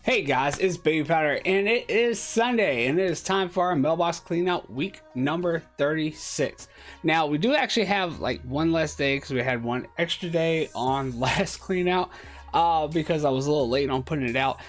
Hey guys, it's Babypowder and it is Sunday and it is time for our mailbox clean out week number 36. Now we do actually have like one less day because we had one extra day on last clean out because I was a little late on putting it out,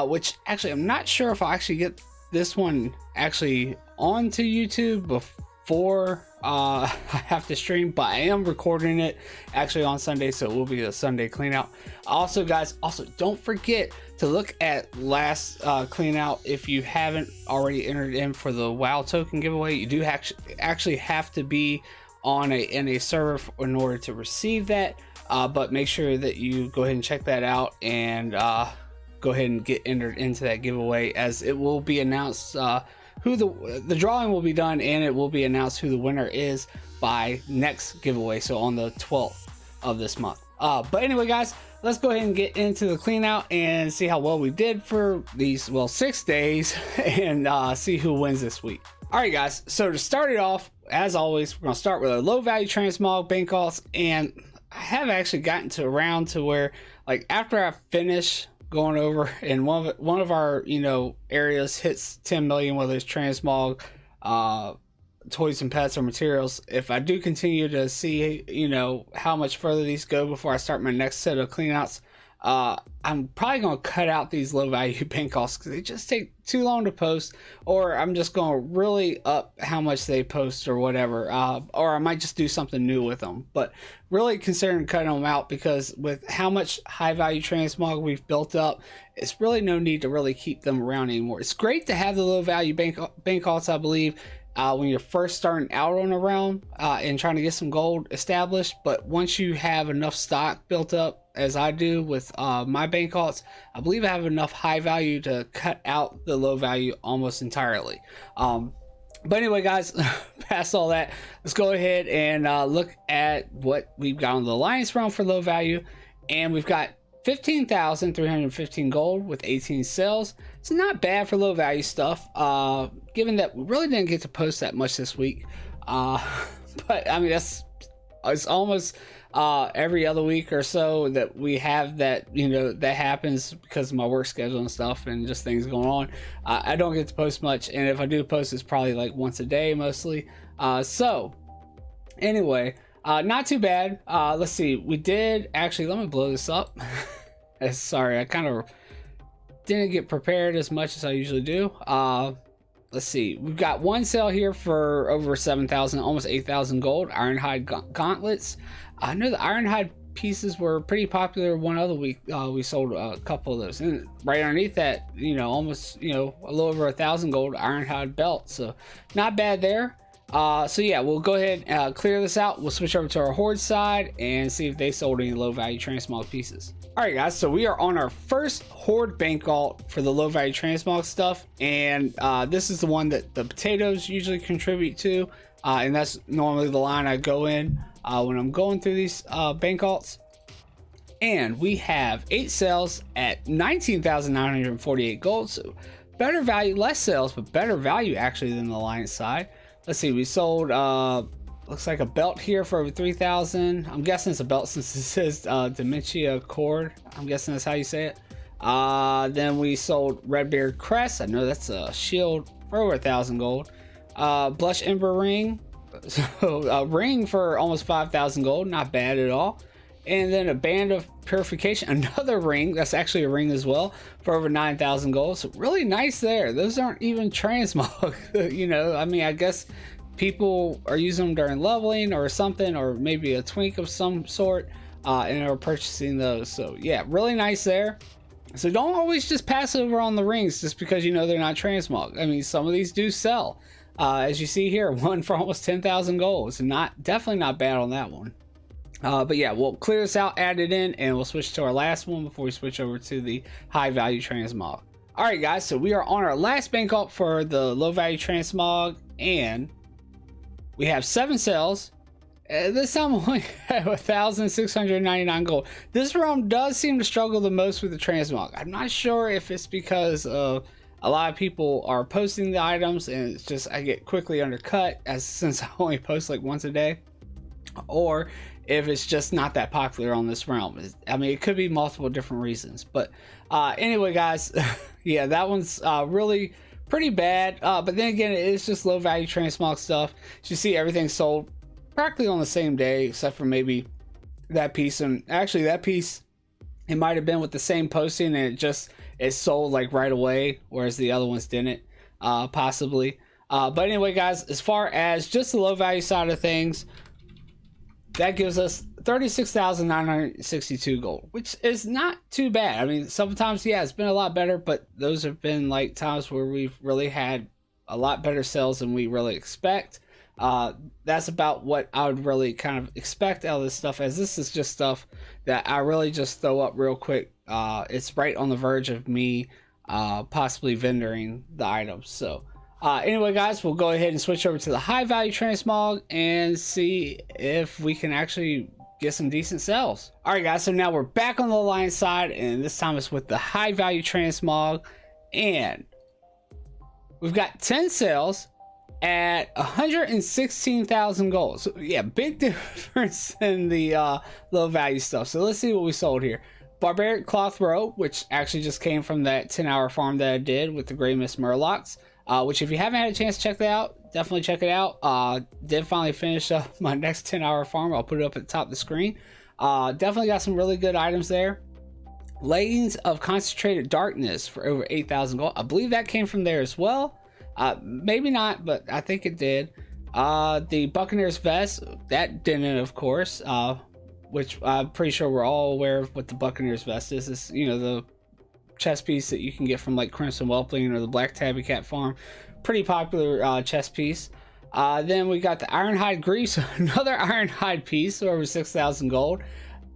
which actually I'm not sure if I'll actually get this one actually onto YouTube before I have to stream, but I am recording it actually on Sunday, so it will be a Sunday clean out. Also guys, don't forget to look at last clean out. If you haven't already entered in for the WoW token giveaway, you do actually have to be on a server in order to receive that, but make sure that you go ahead and check that out and go ahead and get entered into that giveaway, as it will be announced who the drawing will be done, and it will be announced who the winner is by next giveaway, so on the 12th of this month. But anyway guys, let's go ahead and get into the clean out and see how well we did for these 6 days and see who wins this week. All right guys, so to start it off, as always, we're gonna start with a low value transmog bank calls, and I have actually gotten to around to where, like, after I finish going over and one of our areas hits 10 million, whether it's transmog, toys and pets, or materials, if I do continue to see how much further these go before I start my next set of cleanouts, I'm probably going to cut out these low value bank calls because they just take too long to post, or I'm just going to really up how much they post or whatever, or I might just do something new with them. But really considering cutting them out, because with how much high value transmog we've built up, it's really no need to really keep them around anymore. It's great to have the low value bank calls, I believe, when you're first starting out on a realm and trying to get some gold established, but once you have enough stock built up, as I do with my bank calls, I believe I have enough high value to cut out the low value almost entirely. But anyway guys, past all that, let's go ahead and look at what we've got on the alliance realm for low value, and we've got 15,315 gold with 18 sales. It's not bad for low value stuff, given that we really didn't get to post that much this week, but I mean it's almost every other week or so that we have that, that happens because of my work schedule and stuff and just things going on. I don't get to post much, and if I do post, it's probably like once a day mostly. So anyway, not too bad. Let's see, we did actually, let me blow this up. Sorry, I kind of didn't get prepared as much as I usually do. Let's see, we've got one sale here for over 7,000, almost 8,000 gold, ironhide gauntlets. I know the ironhide pieces were pretty popular one other week. We sold a couple of those, and right underneath that, almost a little over 1,000 gold ironhide belt, so not bad there. So yeah, we'll go ahead and clear this out. We'll switch over to our horde side and see if they sold any low value transmog pieces. All right guys, so we are on our first horde bank alt for the low value transmog stuff, and this is the one that the potatoes usually contribute to, and that's normally the line I go in when I'm going through these bank alts. And we have 8 sales at 19,948 gold, so better value, less sales, but better value actually than the alliance side. Let's see, we sold looks like a belt here for over 3,000. I'm guessing it's a belt since it says dementia cord. I'm guessing that's how you say it. Then we sold Redbeard crest. I know that's a shield for over 1,000 gold. Blush ember ring, so a ring for almost 5,000 gold, not bad at all. And then a band of purification, another ring, that's actually a ring as well, for over 9,000 gold. So really nice there. Those aren't even transmog. I mean, I guess people are using them during leveling or something, or maybe a twink of some sort, and are purchasing those. So yeah, really nice there. So don't always just pass over on the rings just because they're not transmog. I mean, some of these do sell, as you see here, one for almost 10,000 gold. So definitely not bad on that one. But yeah, we'll clear this out, add it in, and we'll switch to our last one before we switch over to the high value transmog. All right guys, so we are on our last bank alt for the low value transmog, and we have 7 sales. This time we only have 1,699 gold. This realm does seem to struggle the most with the transmog. I'm not sure if it's because a lot of people are posting the items and it's just I get quickly undercut, since I only post like once a day, or if it's just not that popular on this realm. I mean, it could be multiple different reasons, but anyway, guys, yeah, that one's really pretty bad. But then again, it is just low value transmog stuff. As you see, everything sold practically on the same day, except for maybe that piece. And actually, that piece, it might have been with the same posting, and it sold like right away, whereas the other ones didn't, possibly. But anyway, guys, as far as just the low value side of things, that gives us 36,962 gold, which is not too bad. I mean, sometimes, yeah, it's been a lot better, but those have been like times where we've really had a lot better sales than we really expect. That's about what I would really kind of expect out of this stuff, as this is just stuff that I really just throw up real quick. It's right on the verge of me possibly vendoring the items. So anyway, guys, we'll go ahead and switch over to the high value transmog and see if we can actually get some decent sales. All right, guys, so now we're back on the alliance side, and this time it's with the high value transmog, and we've got 10 sales at 116,000 gold. So yeah, big difference in the low value stuff. So let's see what we sold here. Barbaric cloth robe, which actually just came from that 10-hour farm that I did with the Gray Mist Murlocs, which if you haven't had a chance to check that out, definitely check it out. Did finally finish up my next 10-hour farm. I'll put it up at the top of the screen. Definitely got some really good items there. Leggings of Concentrated Darkness for over 8,000 gold. I believe that came from there as well. Maybe not, but I think it did. The Buccaneer's Vest, that didn't, of course, which I'm pretty sure we're all aware of what the Buccaneer's Vest is. It's, you know, the chest piece that you can get from like Crimson Whelpling or the Black Tabby Cat farm. Pretty popular chest piece. Then we got the Ironhide Grease, another Ironhide piece, over 6,000 gold.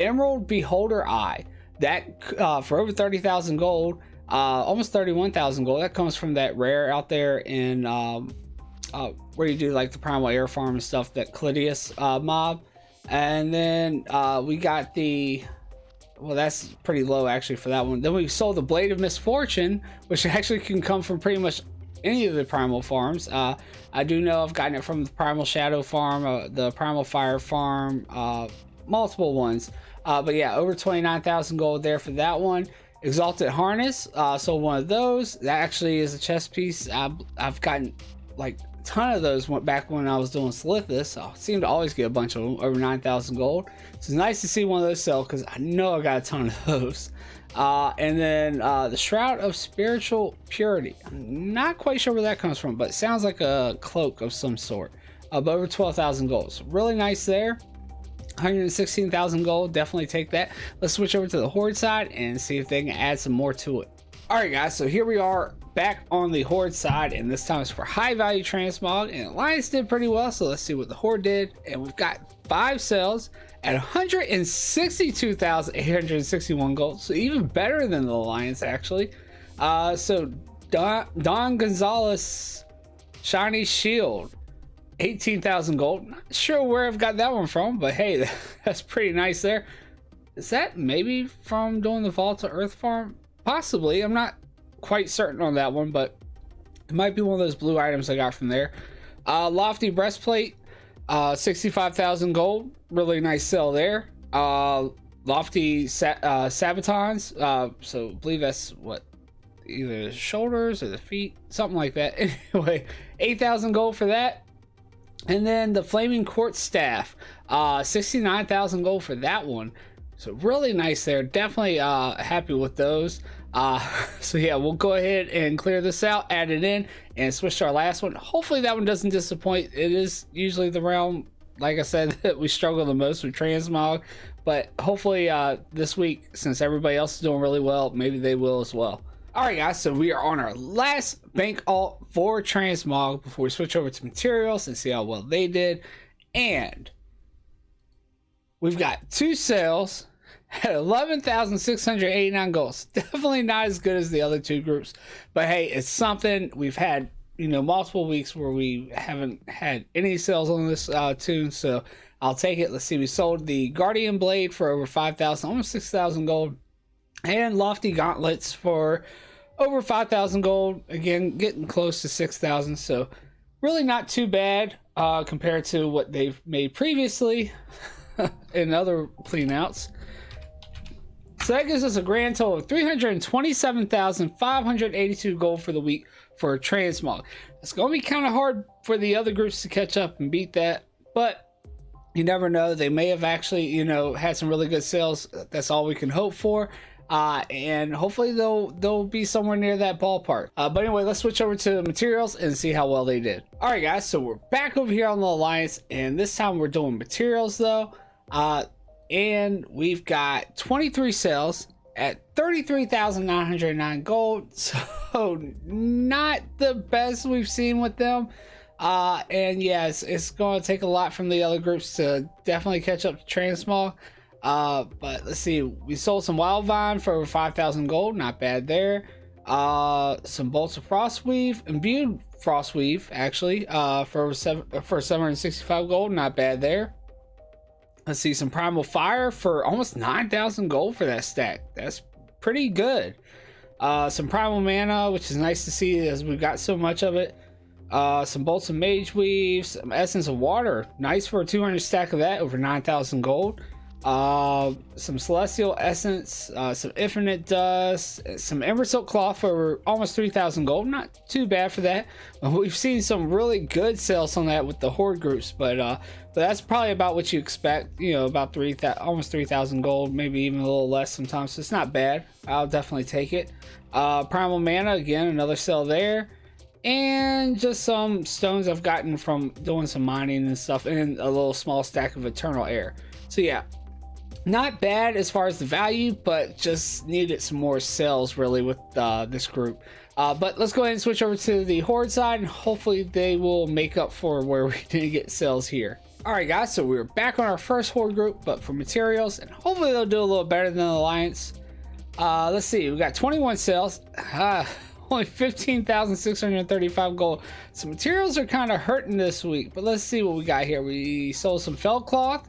Emerald Beholder Eye, that for over 30,000 gold. Almost 31,000 gold. That comes from that rare out there in where you do like the Primal Air Farm and stuff, that Clidius mob. And then we got the, well, that's pretty low actually for that one. Then we sold the Blade of Misfortune, which actually can come from pretty much any of the Primal farms. I do know I've gotten it from the Primal Shadow farm, the Primal Fire farm, multiple ones. But yeah, over 29,000 gold there for that one. Exalted Harness, so one of those. That actually is a chest piece. I've gotten like a ton of those back when I was doing Slithus. I seem to always get a bunch of them, over 9,000 gold. So it's nice to see one of those sell, because I know I got a ton of those. And then the Shroud of Spiritual Purity. I'm not quite sure where that comes from, but it sounds like a cloak of some sort. Of over 12,000 gold. So really nice there. 116,000 gold, definitely take that. Let's switch over to the Horde side and see if they can add some more to it. All right, guys, so here we are back on the Horde side, and this time it's for high value transmog, and Alliance did pretty well. So let's see what the Horde did, and we've got 5 sales at 162,861 gold, so even better than the Alliance actually. So Don Gonzalez Shiny Shield, 18,000 gold. Not sure where I've got that one from, but hey, that's pretty nice there. Is that maybe from doing the Vault of Earth farm? Possibly. I'm not quite certain on that one, but it might be one of those blue items I got from there. Lofty Breastplate, 65,000 gold. Really nice sell there. Lofty Sabatons, so I believe that's what, either the shoulders or the feet, something like that. Anyway, 8,000 gold for that. And then the Flaming Quartz Staff, 69,000 gold for that one. So really nice there. Definitely happy with those. So yeah, we'll go ahead and clear this out, add it in, and switch to our last one. Hopefully that one doesn't disappoint. It is usually the realm, like I said, that we struggle the most with transmog. But hopefully this week, since everybody else is doing really well, maybe they will as well. Alright guys, so we are on our last bank alt for transmog before we switch over to materials and see how well they did. And we've got 2 sales at 11,689 gold. Definitely not as good as the other 2 groups, but hey, it's something. We've had, you know, multiple weeks where we haven't had any sales on this tune, so I'll take it. Let's see, we sold the Guardian Blade for over 5,000, almost 6,000 gold, and Lofty Gauntlets for over 5,000 gold. Again, getting close to 6,000, so really not too bad compared to what they've made previously. in other cleanouts. So that gives us a grand total of 327,582 gold for the week for transmog. It's going to be kind of hard for the other groups to catch up and beat that, but you never know. They may have actually, had some really good sales. That's all we can hope for. And hopefully they'll be somewhere near that ballpark. But anyway, let's switch over to materials and see how well they did. All right, guys. So we're back over here on the Alliance, and this time we're doing materials though. And we've got 23 sales at 33,909 gold. So not the best we've seen with them. And yeah, it's going to take a lot from the other groups to definitely catch up to transmog. But let's see, we sold some wild vine for over 5,000 gold, not bad there. Some bolts of frostweave, imbued frostweave actually, for 765 gold, not bad there. Let's see, some primal fire for almost 9,000 gold for that stack. That's pretty good. Some primal mana, which is nice to see as we've got so much of it. Some bolts of mage weave, some essence of water, nice for a 200 stack of that, over 9,000 gold. Some celestial essence, some infinite dust, some ember silk cloth for almost 3,000 gold. Not too bad for that. We've seen some really good sales on that with the horde groups, but that's probably about what you expect. About almost 3,000 gold, maybe even a little less sometimes. So it's not bad. I'll definitely take it. Primal mana, again, another sale there. And just some stones I've gotten from doing some mining and stuff, and a little small stack of eternal air. So yeah, not bad as far as the value, but just needed some more sales really with this group. But let's go ahead and switch over to the horde side, and hopefully they will make up for where we didn't get sales here. All right, guys, so we're back on our first horde group, but for materials, and hopefully they'll do a little better than the Alliance. Let's see, we got 21 sales. Only 15,635 gold. So materials are kind of hurting this week, but let's see what we got here. We sold some felt cloth.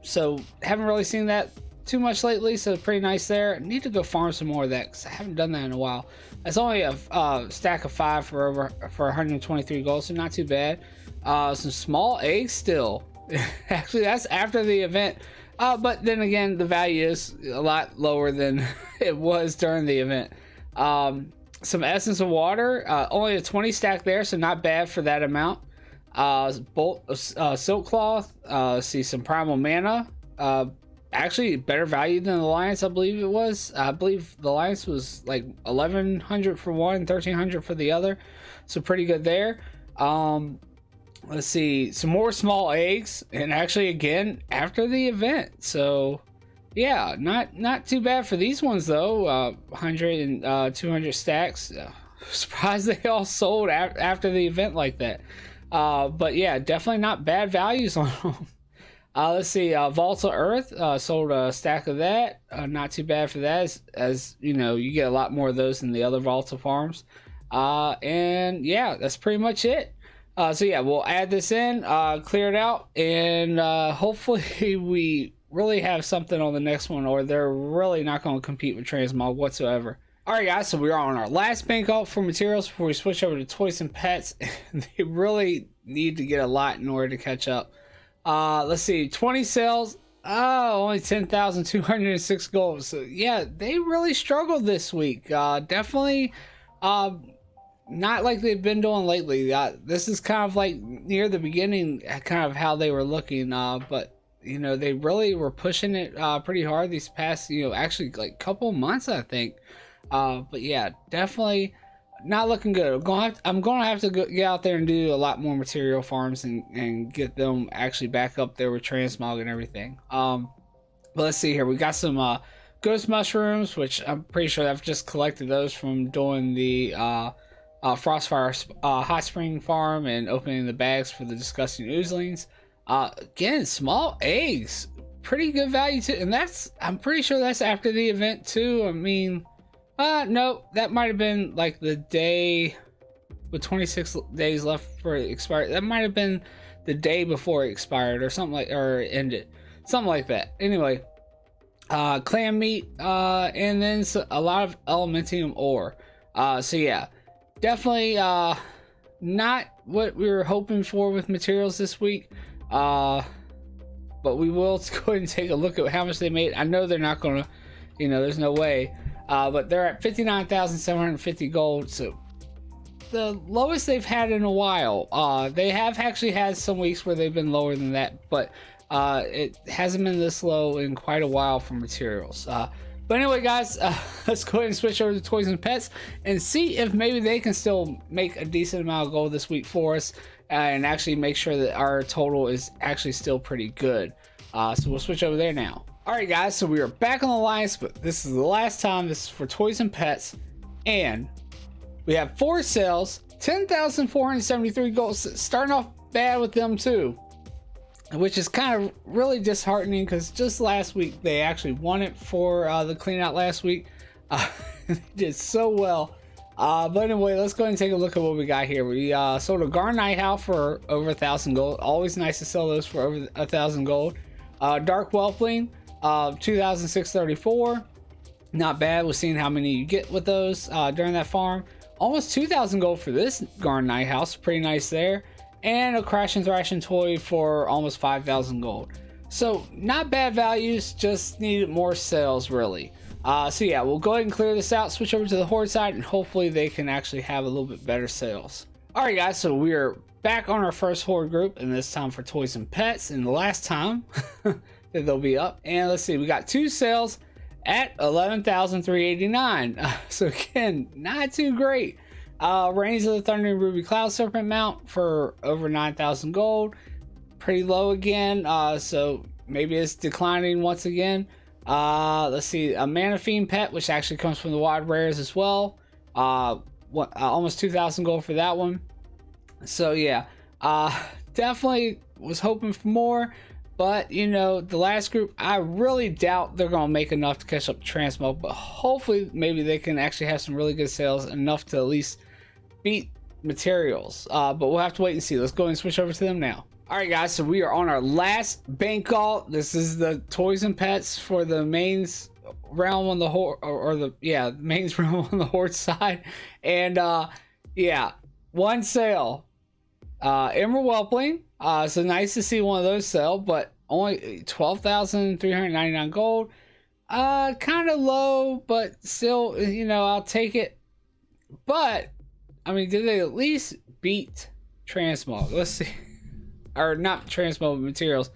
So haven't really seen that too much lately, so pretty nice there. Need to go farm some more of that because I haven't done that in a while. It's only a stack of 5 for 123 gold, so not too bad. Some small eggs still. Actually, that's after the event. But then again, the value is a lot lower than it was during the event. Some essence of water, only a 20 stack there, so not bad for that amount. Bolt silk cloth, see some primal mana, actually better value than the Alliance. I believe it was. I believe the Alliance was like 1,100 for one, 1,300 for the other, so pretty good there. Let's see, some more small eggs, and actually again after the event, so yeah, not too bad for these ones though. 100 and 200 stacks. Surprised they all sold after the event like that. But yeah, definitely not bad values on them. Let's see, Vault of Earth, sold a stack of that. Not too bad for that, as you know, you get a lot more of those than the other Vault of farms. And yeah, that's pretty much it. So yeah, we'll add this in, clear it out, and hopefully we really have something on the next one, or they're really not going to compete with transmog whatsoever. All right, guys, so we are on our last bank out for materials before we switch over to toys and pets. They really need to get a lot in order to catch up. Let's see, 20 sales. Only 10,206 gold. So yeah, they really struggled this week. Definitely not like they've been doing lately. This is kind of like near the beginning, kind of how they were looking. But they really were pushing it pretty hard these past, actually like couple months, I think. But yeah, definitely not looking good. I'm gonna have to get out there and do a lot more material farms and get them actually back up there with transmog and everything. But let's see here. We got some ghost mushrooms, which I'm pretty sure I've just collected those from doing the Frostfire hot spring farm and opening the bags for the disgusting oozlings. Again, small eggs, pretty good value too, and I'm pretty sure that's after the event too. I mean, no, that might have been like the day with 26 days left for it expired. That might have been the day before it expired or something or ended, something like that. Anyway, clam meat, and then a lot of elementium ore. So yeah, definitely not what we were hoping for with materials this week. but we will go ahead and take a look at how much they made. I know they're not gonna, you know, there's no way, but they're at 59,750 gold, so the lowest they've had in a while. They have actually had some weeks where they've been lower than that, but it hasn't been this low in quite a while for materials. But anyway, guys, let's go ahead and switch over to Toys and Pets and see if maybe they can still make a decent amount of gold this week for us, and actually make sure that our total is actually still pretty good. So we'll switch over there now. All right, guys, so we are back on the Alliance, but this is the last time. This is for Toys and Pets, and we have 4 sales, 10,473 gold, starting off bad with them too, which is kind of really disheartening because just last week they actually won it for the clean out last week. They did so well. But anyway, let's go ahead and take a look at what we got here. We sold a Garn Nightowl for over 1,000 gold. Always nice to sell those for over 1,000 gold. Dark Whelpling, 2,634. Not bad with seeing how many you get with those during that farm. Almost 2,000 gold for this Garn Nighthouse, pretty nice there. And a Crash and Thrashing toy for almost 5,000 gold. So not bad values, just needed more sales really. So yeah, we'll go ahead and clear this out, switch over to the Horde side, and hopefully they can actually have a little bit better sales. Alright guys, so we're back on our first Horde group, and this time for Toys and Pets, and the last time that they'll be up. And let's see, we got 2 sales at 11,389. So again, not too great. Reigns of the Thundering Ruby Cloud Serpent mount for over 9,000 gold. Pretty low again, so maybe it's declining once again. Let's see, a Mana Fiend pet, which actually comes from the Wild Rares as well. Almost 2,000 gold for that one. So yeah, definitely was hoping for more. But, you know, the last group, I really doubt they're going to make enough to catch up to transmog. But hopefully, maybe they can actually have some really good sales, enough to at least beat materials. But we'll have to wait and see. Let's go and switch over to them now. Alright guys, so we are on our last bank call. This is the Toys and Pets for the mains realm on the Horde, or the, yeah, mains realm on the Horde side. And, yeah, 1 sale. Emerald Whelpling. So nice to see one of those sell, but only 12,399 gold. Kind of low, but still, you know, I'll take it. But I mean, did they at least beat transmog? Let's see. Or not transmog, but materials.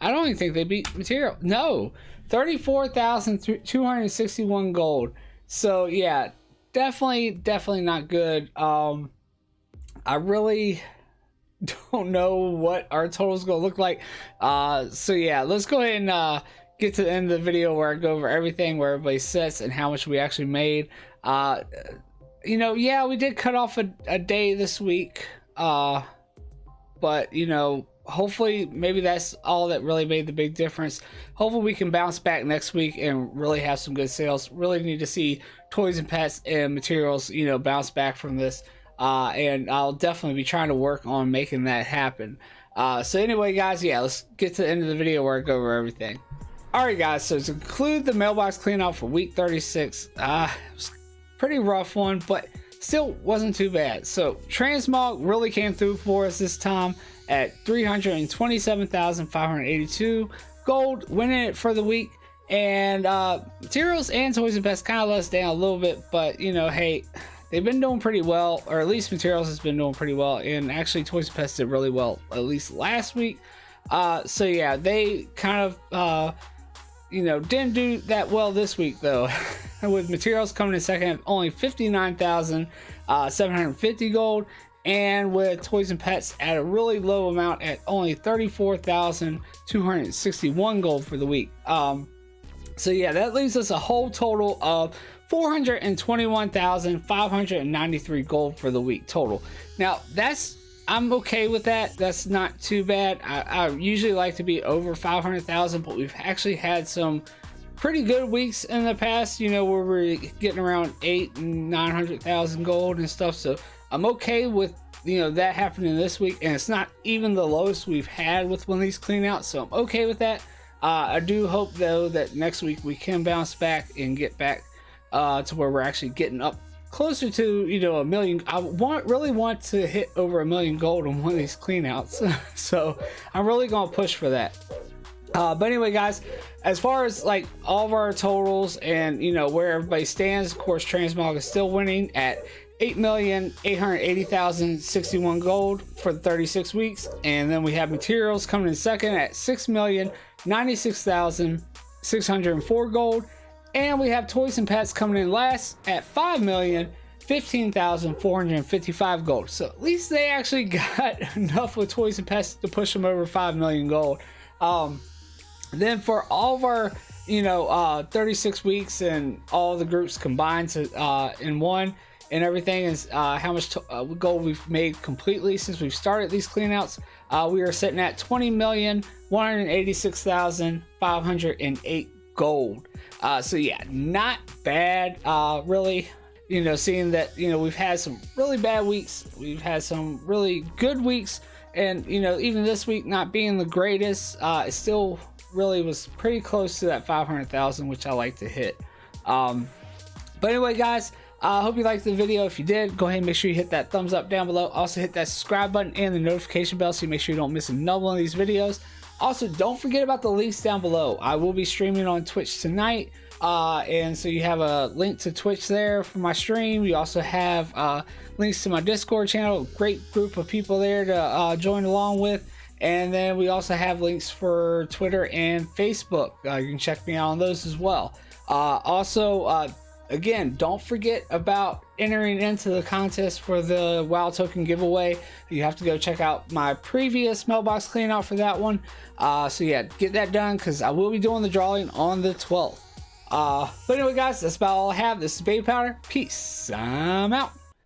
I don't even think they beat material. No, 34,261 gold. So yeah, definitely not good. I really don't know what our total is going to look like. So yeah, let's go ahead and get to the end of the video where I go over everything, where everybody sits and how much we actually made. You know, yeah, we did cut off a day this week, but you know, hopefully maybe that's all that really made the big difference. Hopefully we can bounce back next week and really have some good sales. Really need to see Toys and Pets and materials, you know, bounce back from this. And I'll definitely be trying to work on making that happen. So anyway, guys, yeah, let's get to the end of the video where I go over everything. Alright guys, so to conclude the mailbox clean out for week 36, it was a pretty rough one, but still wasn't too bad. So transmog really came through for us this time at 327,582 gold, winning it for the week. And materials and Toys and Pets kind of let us down a little bit, but you know, hey, they've been doing pretty well, or at least materials has been doing pretty well, and actually Toys and Pets did really well, at least last week. So yeah, they kind of, you know, didn't do that well this week though, with materials coming in second at only 59,750 gold, and with Toys and Pets at a really low amount at only 34,261 gold for the week. So yeah, that leaves us a whole total of 421,593 gold for the week total. Now I'm okay with that. That's not too bad. I usually like to be over 500,000, but we've actually had some pretty good weeks in the past, you know, where we're getting around 800,000 and 900,000 gold and stuff. So I'm okay with, you know, that happening this week, and it's not even the lowest we've had with one of these clean outs, so I'm okay with that. I do hope though that next week we can bounce back and get back to where we're actually getting up closer to, you know, 1 million. I really want to hit over 1 million gold on one of these clean outs. So I'm really gonna push for that. But anyway, guys, as far as like all of our totals and you know where everybody stands, of course, transmog is still winning at 8,880,061 gold for the 36 weeks, and then we have materials coming in second at 6,096,604 gold, and we have toys and pets coming in last at 5,015,455 gold. So at least they actually got enough with toys and pets to push them over 5 million gold. Then for all of our 36 weeks and all the groups combined in one, and everything is how much gold we've made completely since we've started these cleanouts. We are sitting at 20,186,508 gold. So yeah, not bad, really. Seeing that we've had some really bad weeks, we've had some really good weeks, and even this week not being the greatest, it still really was pretty close to that 500,000, which I like to hit. But anyway, guys, I hope you liked the video. If you did, go ahead and make sure you hit that thumbs up down below. Also hit that subscribe button and the notification bell so you make sure you don't miss another one of these videos. Also, don't forget about the links down below. I will be streaming on Twitch tonight, and so you have a link to Twitch there for my stream. You also have links to my Discord channel, great group of people there to join along with. And then we also have links for Twitter and Facebook. You can check me out on those as well. Again, don't forget about entering into the contest for the WoW token giveaway. You have to go check out my previous mailbox cleanout for that one. So yeah, get that done because I will be doing the drawing on the 12th. But anyway, guys, that's about all I have. This is Babypowder. Peace. I'm out.